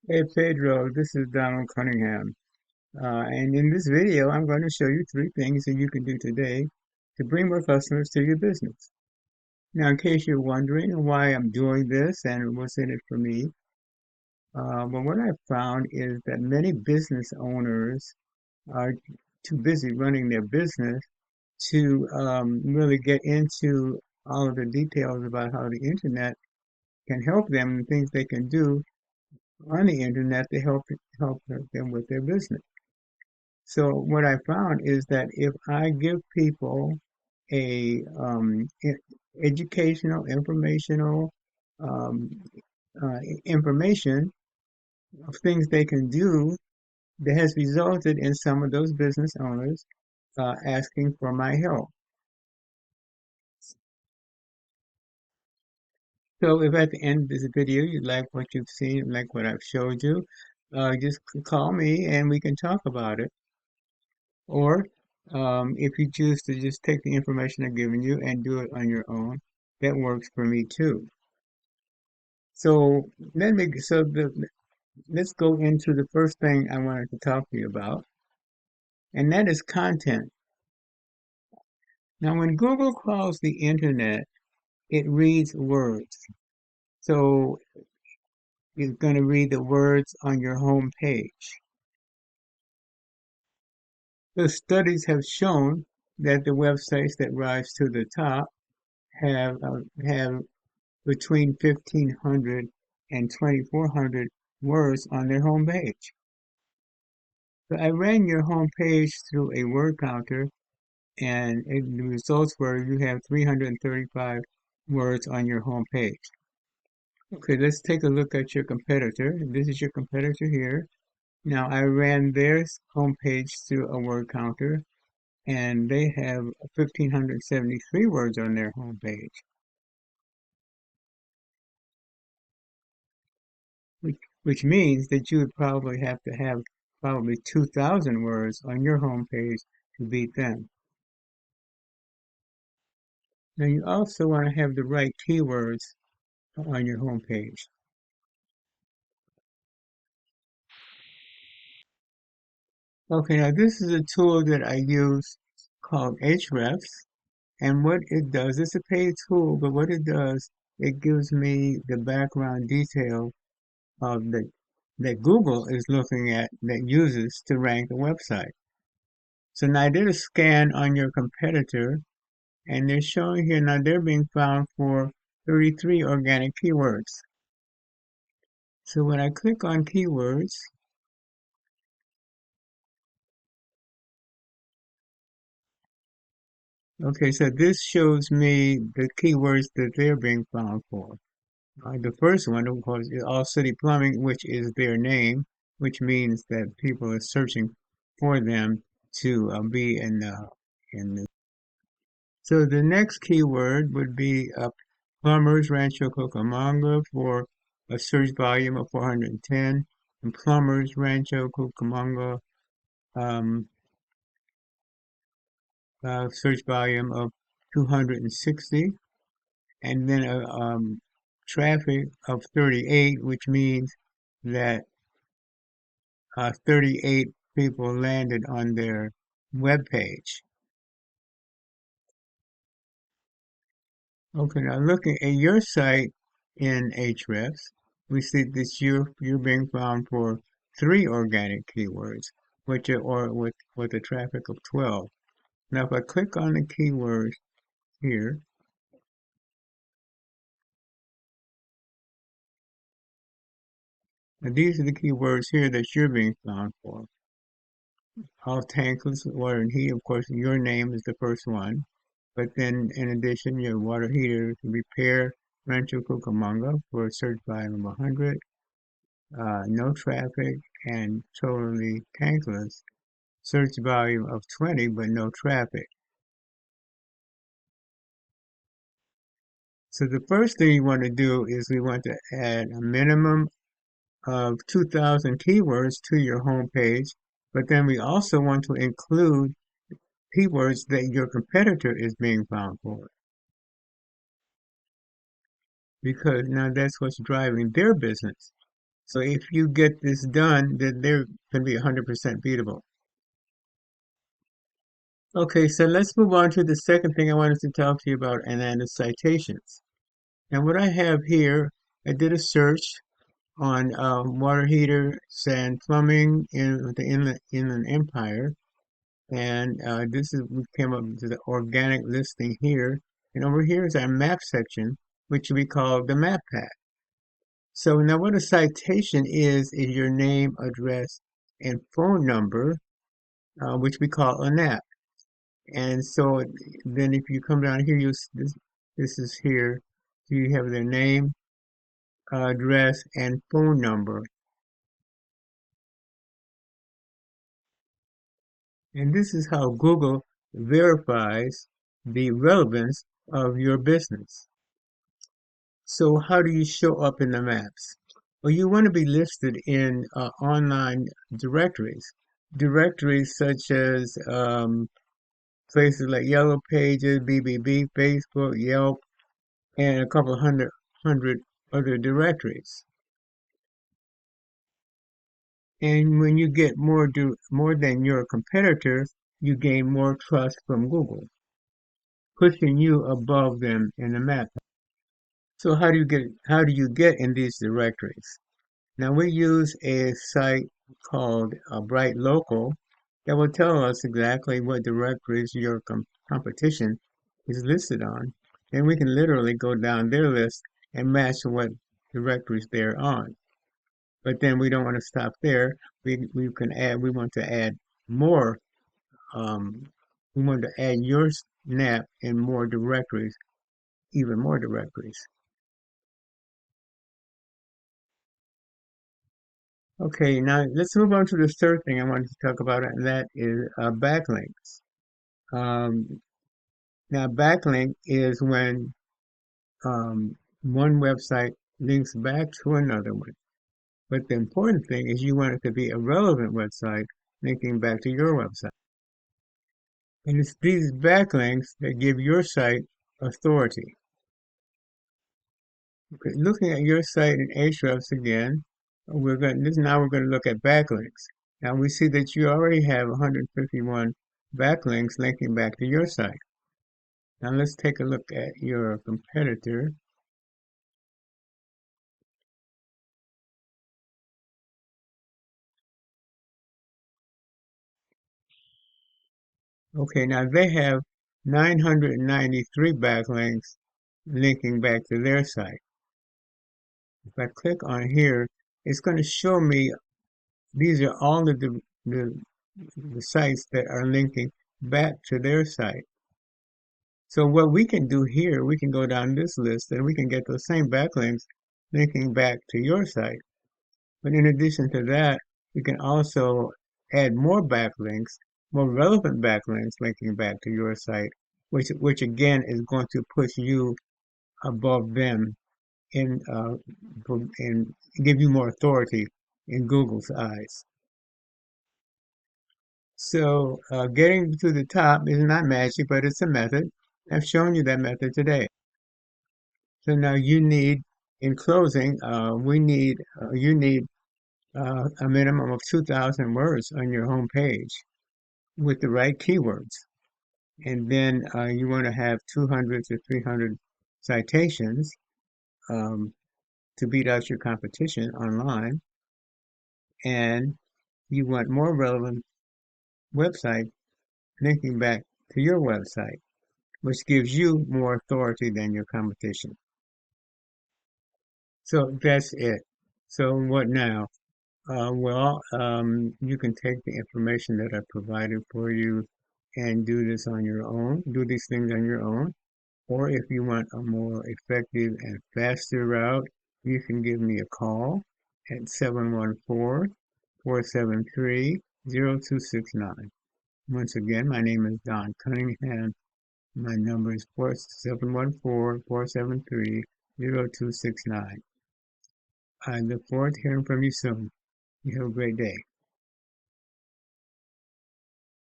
Hey Pedro, this is Donald Cunningham. And in this video, I'm going to show you three things that you can do today to bring more customers to your business. Now, in case you're wondering why I'm doing this and what's in it for me, well, what I've found is that many business owners are too busy running their business to really get into all of the details about how the internet can help them and things they can do on the internet to help them with their business. So what I found is that if I give people a educational, informational um, information of things they can do, that has resulted in some of those business owners asking for my help. So if at the end of this video you like what you've seen, like what I've showed you, just call me and we can talk about it. Or if you choose to just take the information I've given you and do it on your own, that works for me too. So let's go into the first thing I wanted to talk to you about, and that is content. Now, when Google crawls the internet, it reads words. So it's going to read the words on your home page. The studies have shown that the websites that rise to the top have between 1,500 and 2,400 words on their home page. So I ran your home page through a word counter, and the results were you have 335 words on your home page. Okay, let's take a look at your competitor. This is your competitor here. Now I ran their home page through a word counter, and they have 1,573 words on their home page. Which means that you would probably have to have probably 2,000 words on your home page to beat them. Now you also want to have the right keywords on your home page. Okay, now this is a tool that I use called Hrefs, and what it does, it's a paid tool, but what it does, it gives me the background detail of that Google is looking at that uses to rank a website. So now I did a scan on your competitor, and they're showing here now they're being found for 33 organic keywords. So when I click on keywords, okay, so this shows me the keywords that they're being found for. The first one, of course, is All City Plumbing, which is their name, which means that people are searching for them to be in the. So the next keyword would be Plumbers Rancho Cucamonga for a search volume of 410, and Plumbers Rancho Cucamonga um, search volume of 260, and then a traffic of 38, which means that 38 people landed on their web page. Okay, now looking at your site in Ahrefs, we see that you're being found for 3 organic keywords, which are or with a traffic of 12. Now, if I click on the keywords here, and these are the keywords here that you're being found for. All tankless water and heat, of course, your name is the first one. But then, in addition, your water heater repair Rancho Cucamonga for a search volume of 100, no traffic, and totally tankless, search volume of 20, but no traffic. So the first thing you want to do is we want to add a minimum of 2,000 keywords to your home page, but then we also want to include keywords that your competitor is being found for, because now that's what's driving their business. So if you get this done, then they're going to be 100% beatable. Okay, so let's move on to the second thing I wanted to talk to you about, and that is citations. And what I have here, I did a search on water heaters and plumbing in the Inland Empire, and this is we came up to the organic listing here, and over here is our map section, which we call the map pack. So now what a citation is your name, address, and phone number, which we call a NAP. And so then if you come down here, this is here. So you have their name, address, and phone number. And this is how Google verifies the relevance of your business. So how do you show up in the maps? Well, you want to be listed in online directories. Directories such as places like Yellow Pages, BBB, Facebook, Yelp, and a couple hundred other directories. And when you get more than your competitor, you gain more trust from Google, pushing you above them in the map. So how do you get in these directories? Now we use a site called Bright Local that will tell us exactly what directories your competition is listed on, and we can literally go down their list and match what directories they're on. But then we don't want to stop there. We want to add more. Um, we want to add your snap in more directories, even more directories. Okay, now let's move on to the third thing I wanted to talk about, and that is backlinks. Um, Now, backlink is when one website links back to another one. But the important thing is you want it to be a relevant website linking back to your website. And it's these backlinks that give your site authority. Okay, looking at your site in Ahrefs again, now we're going to look at backlinks. Now we see that you already have 151 backlinks linking back to your site. Now let's take a look at your competitor. Okay, now they have 993 backlinks linking back to their site. If I click on here, it's going to show me these are all of the sites that are linking back to their site. So what we can do here, we can go down this list and we can get those same backlinks linking back to your site. But in addition to that, we can also add more backlinks, more relevant backlinks linking back to your site, which again is going to push you above them in and give you more authority in Google's eyes. So getting to the top is not magic, but it's a method. I've shown you that method today. So now in closing, you need a minimum of 2,000 words on your home page with the right keywords. And then you want to have 200 to 300 citations um, to beat out your competition online. And you want more relevant website linking back to your website, which gives you more authority than your competition. So that's it. So what now? You can take the information that I provided for you and do this on your own, do these things on your own. Or if you want a more effective and faster route, you can give me a call at 714-473-0269. Once again, my name is Don Cunningham. My number is 714-473-0269. I look forward to hearing from you soon. You have a great day.